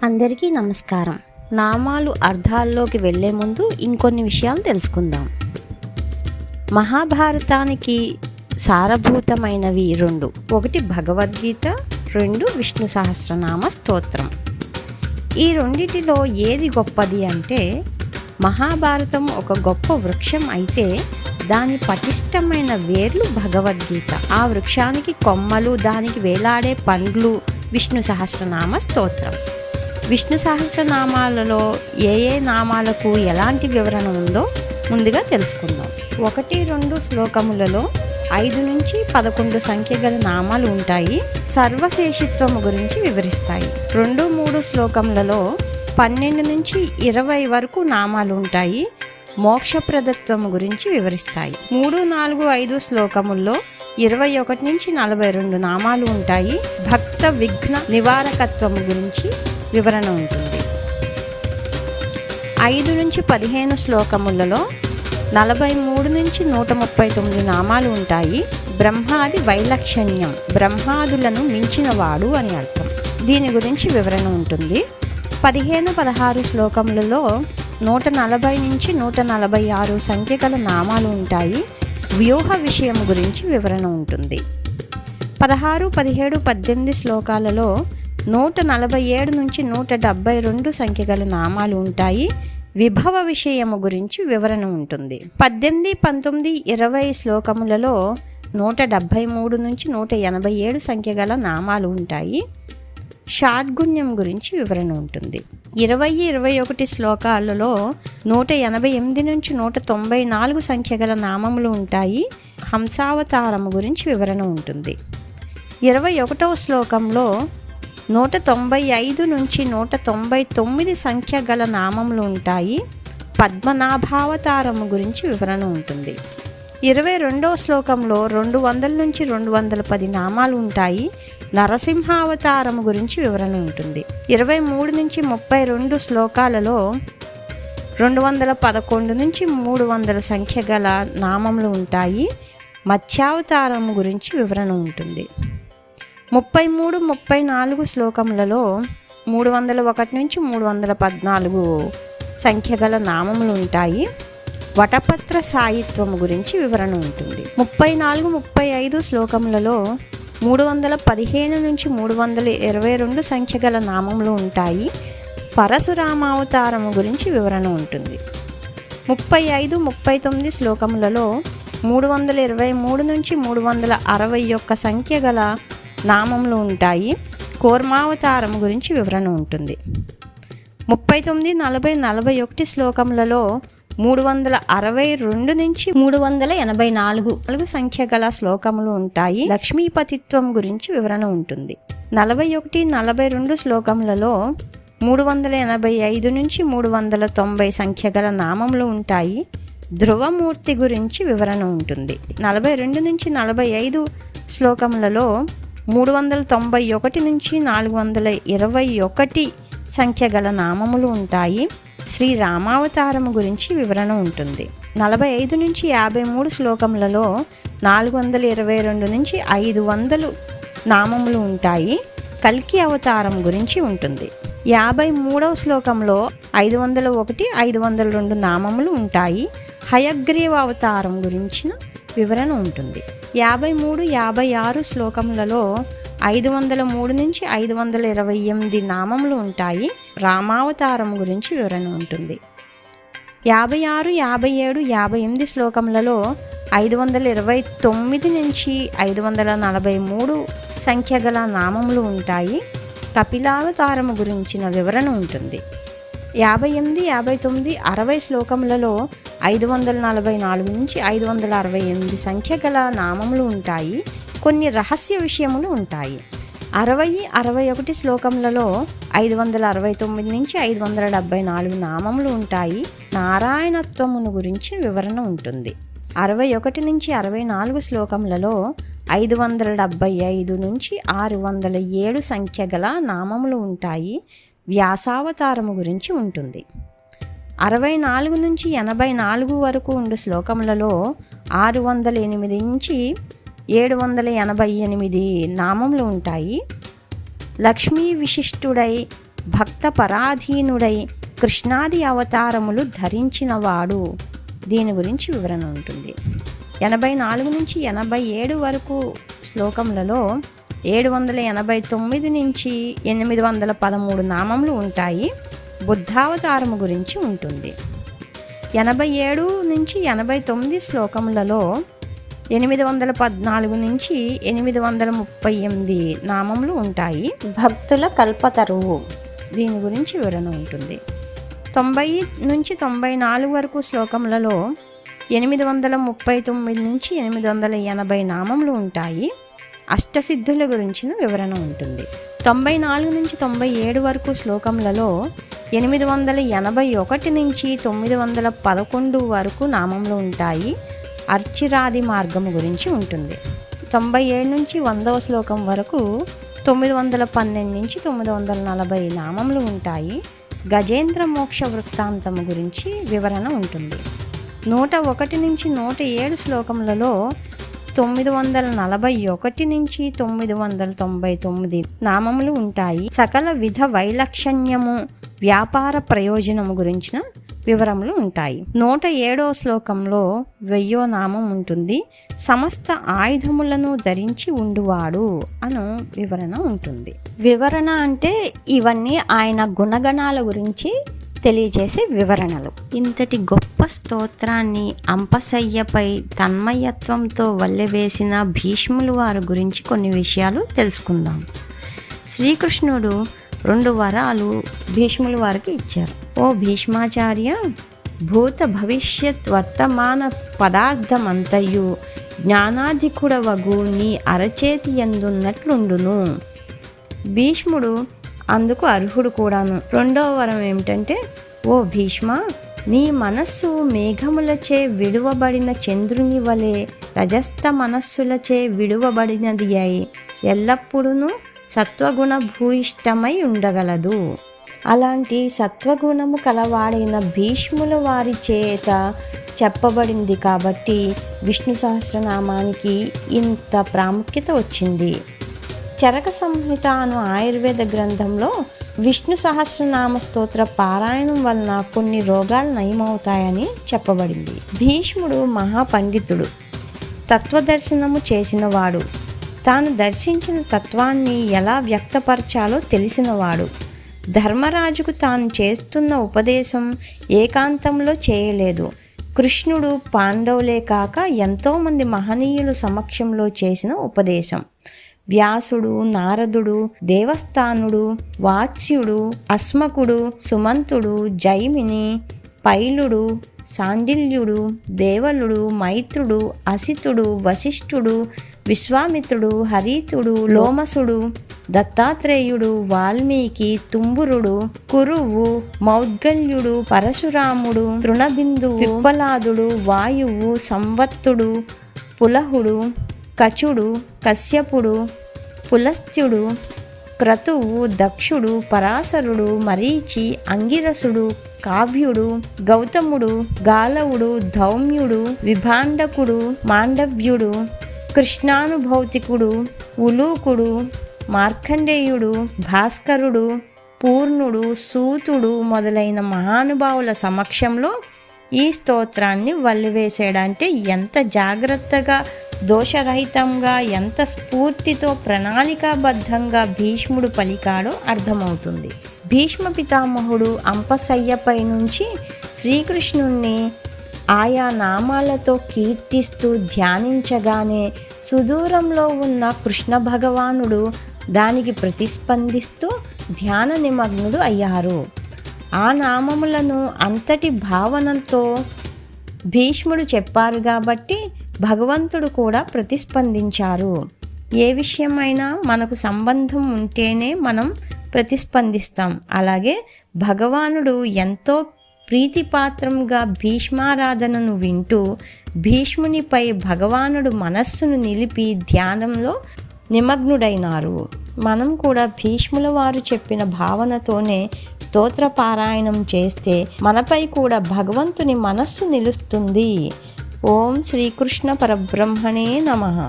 అందరికీ నమస్కారం. నామాలు అర్థాల్లోకి వెళ్లే ముందు ఇంకొన్ని విషయాలు తెలుసుకుందాం. మహాభారతానికి సారభూతమైనవి రెండు. ఒకటి భగవద్గీత, రెండు విష్ణు సహస్రనామ స్తోత్రం. ఈ రెండిటిలో ఏది గొప్పది అంటే, మహాభారతం ఒక గొప్ప వృక్షం అయితే దాని పటిష్టమైన వేర్లు భగవద్గీత. ఆ వృక్షానికి కొమ్మలు, దానికి వేలాడే పండ్లు విష్ణు సహస్రనామ స్తోత్రం. విష్ణు సహస్రనామాలలో ఏ నామాలకు ఎలాంటి వివరణ ఉందో ముందుగా తెలుసుకుందాం. 1-2 శ్లోకములలో 5 నుంచి 11 సంఖ్య గల నామాలు ఉంటాయి. సర్వశేషిత్వము గురించి వివరిస్తాయి. 2-3 శ్లోకములలో 12 నుంచి 20 వరకు నామాలు ఉంటాయి. మోక్షప్రదత్వము గురించి వివరిస్తాయి. 3, 4, 5 శ్లోకముల్లో 21 నుంచి 42 నామాలు ఉంటాయి. భక్త విఘ్న నివారకత్వము గురించి వివరణ ఉంటుంది. 5 నుంచి 15 శ్లోకములలో 43 నుంచి 139 నామాలు ఉంటాయి. బ్రహ్మాది వైలక్షణ్యం, బ్రహ్మాదులను మించినవాడు అని అర్థం. దీని గురించి వివరణ ఉంటుంది. 15-16 శ్లోకములలో 140 నుంచి 146 సంఖ్య గల నామాలు ఉంటాయి. వ్యూహ విషయం గురించి వివరణ ఉంటుంది. 16, 17, 18 శ్లోకాలలో 147 నుంచి 172 సంఖ్య గల నామాలు ఉంటాయి. విభవ విషయము గురించి వివరణ ఉంటుంది. 18, 19, 20 శ్లోకములలో 173 నుంచి 187 సంఖ్య గల నామాలు ఉంటాయి. షాడ్గుణ్యం గురించి వివరణ ఉంటుంది. 20, 21 శ్లోకాలలో 188 నుంచి 194 సంఖ్య గల నామములు ఉంటాయి. హంసావతారము గురించి వివరణ ఉంటుంది. 21వ శ్లోకంలో 195 నుంచి 199 సంఖ్య గల నామములు ఉంటాయి. పద్మనాభావతారము గురించి వివరణ ఉంటుంది. 22వ శ్లోకంలో 200 నుంచి 210 నామాలు ఉంటాయి. నరసింహావతారము గురించి వివరణ ఉంటుంది. 23 నుంచి 32 శ్లోకాలలో 211 నుంచి 300 సంఖ్య గల నామములు ఉంటాయి. మత్స్యావతారము గురించి వివరణ ఉంటుంది. 33, 34 శ్లోకములలో 301 నుంచి 314 సంఖ్య గల నామములు ఉంటాయి. వటపత్ర సాయిత్వము గురించి వివరణ ఉంటుంది. 34, 35 శ్లోకములలో 315 నుంచి 322 సంఖ్య గల నామములు ఉంటాయి. పరశురామావతారము గురించి వివరణ ఉంటుంది. 35, 39 శ్లోకములలో 323 నుంచి 361 సంఖ్య గల నామములు ఉంటాయి. కూర్మావతారము గురించి వివరణ ఉంటుంది. 39, 40, 41 శ్లోకములలో 362 నుంచి 384 సంఖ్య గల శ్లోకములు ఉంటాయి. లక్ష్మీపతిత్వం గురించి వివరణ ఉంటుంది. 41, 42 శ్లోకములలో 385 నుంచి 390 సంఖ్య గల నామములు ఉంటాయి. ధ్రువమూర్తి గురించి వివరణ ఉంటుంది. 42 నుంచి 45 శ్లోకములలో 391 నుంచి 421 సంఖ్య గల నామములు ఉంటాయి. శ్రీరామావతారము గురించి వివరణ ఉంటుంది. 45 నుంచి 53 శ్లోకములలో 422 నుంచి 500 నామములు ఉంటాయి. కల్కి అవతారం గురించి ఉంటుంది. 53వ శ్లోకంలో 501, 502 నామములు ఉంటాయి. హయగ్రీవ అవతారం గురించిన వివరణ ఉంటుంది. 53, 56 శ్లోకములలో 503 నుంచి 528 నామములు ఉంటాయి. రామావతారం గురించి వివరణ ఉంటుంది. 56, 57, 58 శ్లోకములలో 529 నుంచి 543 సంఖ్య గల నామములు ఉంటాయి. కపిలావతారము గురించిన వివరణ ఉంటుంది. 58, 59, 60 శ్లోకములలో 544 నుంచి 568 సంఖ్య గల నామములు ఉంటాయి. కొన్ని రహస్య విషయములు ఉంటాయి. 60, 61 శ్లోకములలో 569 నుంచి 574 నామములు ఉంటాయి. నారాయణత్వమును గురించి వివరణ ఉంటుంది. 61 నుంచి 64 శ్లోకములలో 575 నుంచి 607 సంఖ్య గల నామములు ఉంటాయి. వ్యాసావతారము గురించి ఉంటుంది. 64 నుంచి 84 వరకు ఉండే శ్లోకములలో 608 నుంచి 788 నామములు ఉంటాయి. లక్ష్మీ విశిష్టుడై భక్త పరాధీనుడై కృష్ణాది అవతారములు ధరించినవాడు. దీని గురించి వివరణ ఉంటుంది. 84 నుంచి 87 వరకు శ్లోకములలో 789 నుంచి 813 నామములు ఉంటాయి. బుద్ధావతారము గురించి ఉంటుంది. 87 నుంచి 89 శ్లోకములలో 814 నుంచి 838 నామములు ఉంటాయి. భక్తుల కల్పతరువు, దీని గురించి వివరణ ఉంటుంది. 90 నుంచి 94 వరకు శ్లోకములలో 839 నుంచి 880 నామములు ఉంటాయి. అష్టసిద్ధుల గురించిన వివరణ ఉంటుంది. 94 నుంచి 97 వరకు శ్లోకములలో 881 నుంచి 911 వరకు నామములు ఉంటాయి. అర్చిరాది మార్గము గురించి ఉంటుంది. 97 నుంచి 100వ శ్లోకం వరకు 912 నుంచి 940 నామములు ఉంటాయి. గజేంద్ర మోక్ష వృత్తాంతము గురించి వివరణ ఉంటుంది. 101 నుంచి 107 శ్లోకములలో 941 నుంచి 999 నామములు ఉంటాయి. సకల విధ వైలక్షణ్యము, వ్యాపార ప్రయోజనము గురించిన వివరములు ఉంటాయి. 107వ శ్లోకంలో 1000వ నామం ఉంటుంది. సమస్త ఆయుధములను ధరించి ఉండువాడు అను వివరణ ఉంటుంది. వివరణ అంటే ఇవన్నీ ఆయన గుణగణాల గురించి తెలియజేసే వివరణలు. ఇంతటి గొప్ప స్తోత్రాన్ని అంపశయ్యపై తన్మయత్వంతో వల్లెవేసిన భీష్ములు వారి గురించి కొన్ని విషయాలు తెలుసుకుందాం. శ్రీకృష్ణుడు 2 వరాలు భీష్ముల వారికి ఇచ్చారు. ఓ భీష్మాచార్య, భూత భవిష్యత్ వర్తమాన పదార్థమంతయు జ్ఞానాధికుడవగు నీ అరచేతి యందున్నట్లుండును. భీష్ముడు అందుకు అర్హుడు కూడాను. 2వ వరం ఏమిటంటే, ఓ భీష్మ, నీ మనస్సు మేఘములచే విడువబడిన చంద్రుని వలె రజస్థ మనస్సులచే విడువబడినది అయి ఎల్లప్పుడూ సత్వగుణ భూయిష్టమై ఉండగలదు. అలాంటి సత్వగుణము కలవాడైన భీష్ముల వారి చేత చెప్పబడింది కాబట్టి విష్ణు సహస్రనామానికి ఇంత ప్రాముఖ్యత వచ్చింది. చరక సంహిత అను ఆయుర్వేద గ్రంథంలో విష్ణు సహస్రనామ స్తోత్ర పారాయణం వలన కొన్ని రోగాలు నయమవుతాయని చెప్పబడింది. భీష్ముడు మహాపండితుడు, తత్వదర్శనము చేసినవాడు, తాను దర్శించిన తత్వాన్ని ఎలా వ్యక్తపరచాలో తెలిసినవాడు. ధర్మరాజుకు తాను చేస్తున్న ఉపదేశం ఏకాంతంలో చేయలేదు. కృష్ణుడు, పాండవులే కాక ఎంతోమంది మహనీయుల సమక్షంలో చేసిన ఉపదేశం. వ్యాసుడు, నారదుడు, దేవస్థానుడు, వాత్స్యుడు, అస్మకుడు, సుమంతుడు, జైమిని, పైలుడు, సాండిల్యుడు, దేవలుడు, మైత్రుడు, అసితుడు, వశిష్ఠుడు, విశ్వామిత్రుడు, హరితుడు, లోమసుడు, దత్తాత్రేయుడు, వాల్మీకి, తుంబురుడు, కురువు, మౌద్గల్యుడు, పరశురాముడు, తృణబిందువు, పిప్పలాదుడు, వాయువు, సంవత్తుడు, పులహుడు, కచుడు, కశ్యపుడు, పులస్త్యుడు, క్రతువు, దక్షుడు, పరాశరుడు, మరీచి, అంగిరసుడు, కావ్యుడు, గౌతముడు, గాలవుడు, ధౌమ్యుడు, విభాండకుడు, మాండవ్యుడు, కృష్ణానుభౌతికుడు, ఉలూకుడు, మార్కండేయుడు, భాస్కరుడు, పూర్ణుడు, సూతుడు మొదలైన మహానుభావుల సమక్షంలో ఈ స్తోత్రాన్ని వల్లివేసేడంటే ఎంత జాగ్రత్తగా, దోషరహితంగా, ఎంత స్ఫూర్తితో, ప్రణాళికాబద్ధంగా భీష్ముడు పలికాడో అర్థమవుతుంది. భీష్మ పితామహుడు అంపశయ్యపై నుంచి శ్రీకృష్ణుణ్ణి ఆయా నామాలతో కీర్తిస్తూ ధ్యానించగానే సుదూరంలో ఉన్న కృష్ణ భగవానుడు దానికి ప్రతిస్పందిస్తూ ధ్యాన నిమగ్నుడు అయ్యారు. ఆ నామములను అంతటి భావనతో భీష్ముడు చెప్పారు కాబట్టి భగవంతుడు కూడా ప్రతిస్పందించారు. ఏ విషయమైనా మనకు సంబంధం ఉంటేనే మనం ప్రతిస్పందిస్తాం. అలాగే భగవానుడు ఎంతో ప్రీతిపాత్రంగా భీష్మారాధనను వింటూ భీష్మునిపై భగవానుడు మనస్సును నిలిపి ధ్యానంలో నిమగ్నుడైనారు. మనం కూడా భీష్ముల వారు చెప్పిన భావనతోనే స్తోత్ర పారాయణం చేస్తే మనపై కూడా భగవంతుని మనస్సు నిలుస్తుంది. ఓం శ్రీకృష్ణ పరబ్రహ్మణే నమః.